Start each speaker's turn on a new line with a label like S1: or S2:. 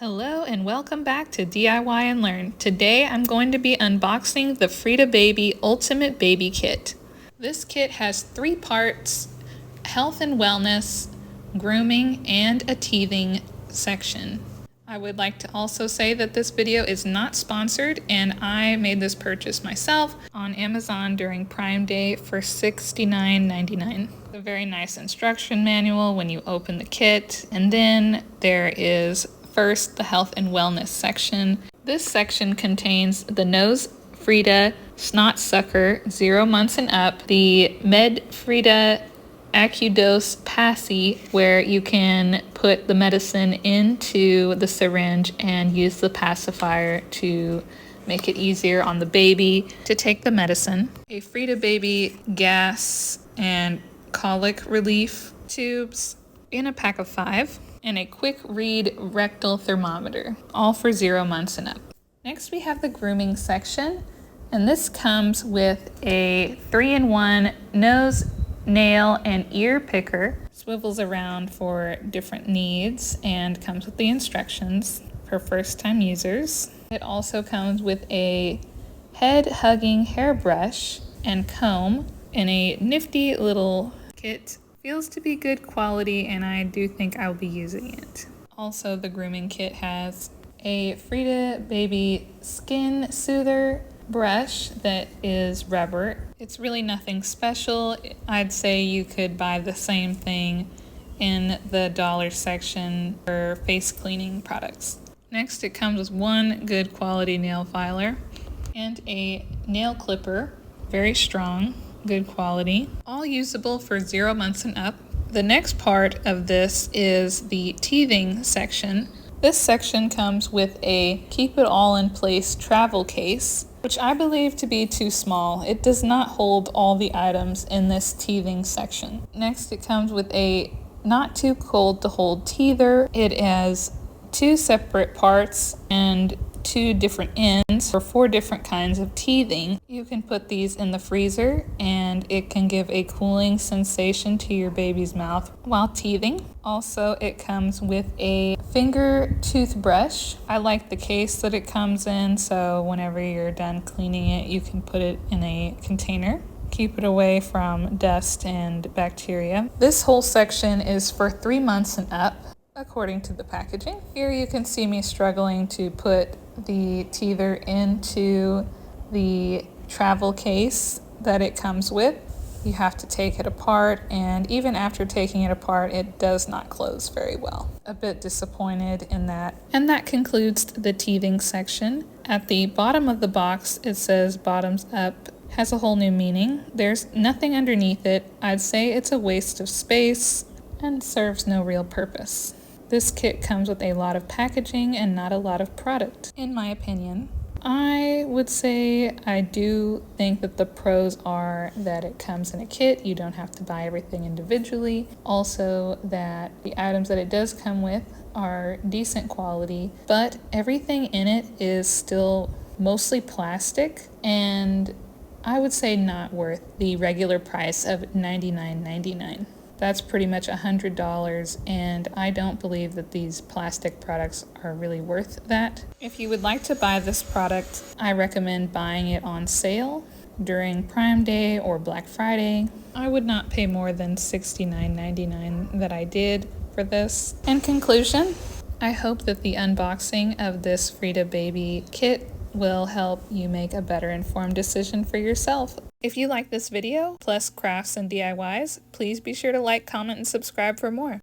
S1: Hello and welcome back to DIY and Learn. Today I'm going to be unboxing the Frida Baby Ultimate Baby Kit. This kit has 3 parts: health and wellness, grooming, and a teething section. I would like to also say that this video is not sponsored and I made this purchase myself on Amazon during Prime Day for $69.99. A very nice instruction manual when you open the kit, and then there is first, the health and wellness section. This section contains the Nose Frida Snot Sucker 0 months and up, the Med Frida AccuDose Passy, where you can put the medicine into the syringe and use the pacifier to make it easier on the baby to take the medicine. A Frida Baby gas and colic relief tubes in a pack of 5. And a quick read rectal thermometer, all for 0 months and up. Next we have the grooming section, and this comes with a 3-in-1 nose, nail, and ear picker. Swivels around for different needs and comes with the instructions for first-time users. It also comes with a head-hugging hairbrush and comb in a nifty little kit. Feels to be good quality, and I do think I'll be using it. Also, the grooming kit has a Frida Baby skin soother brush that is rubber. It's really nothing special. I'd say you could buy the same thing in the dollar section for face cleaning products. Next, it comes with 1 good quality nail filer and a nail clipper, very strong. Good quality, all usable for 0 months and up. The next part of this is the teething section. This section comes with a keep it all in place travel case, which I believe to be too small. It does not hold all the items in this teething section. Next, it comes with a not too cold to hold teether. It has 2 separate parts and 2 different ends for 4 different kinds of teething. You can put these in the freezer and it can give a cooling sensation to your baby's mouth while teething. Also, it comes with a finger toothbrush. I like the case that it comes in, so whenever you're done cleaning it, you can put it in a container. Keep it away from dust and bacteria. This whole section is for 3 months and up, according to the packaging. Here you can see me struggling to put the teether into the travel case that it comes with. You have to take it apart, and even after taking it apart, it does not close very well. A bit disappointed in that. And that concludes the teething section. At the bottom of the box, it says bottoms up. Has a whole new meaning. There's nothing underneath it. I'd say it's a waste of space and serves no real purpose. This kit comes with a lot of packaging and not a lot of product, in my opinion. I would say I do think that the pros are that it comes in a kit. You don't have to buy everything individually. Also, that the items that it does come with are decent quality, but everything in it is still mostly plastic, and I would say not worth the regular price of $99.99. That's pretty much $100, and I don't believe that these plastic products are really worth that. If you would like to buy this product, I recommend buying it on sale during Prime Day or Black Friday. I would not pay more than $69.99 that I did for this. In conclusion, I hope that the unboxing of this Frida Baby kit will help you make a better informed decision for yourself. If you like this video, plus crafts and DIYs, please be sure to like, comment, and subscribe for more.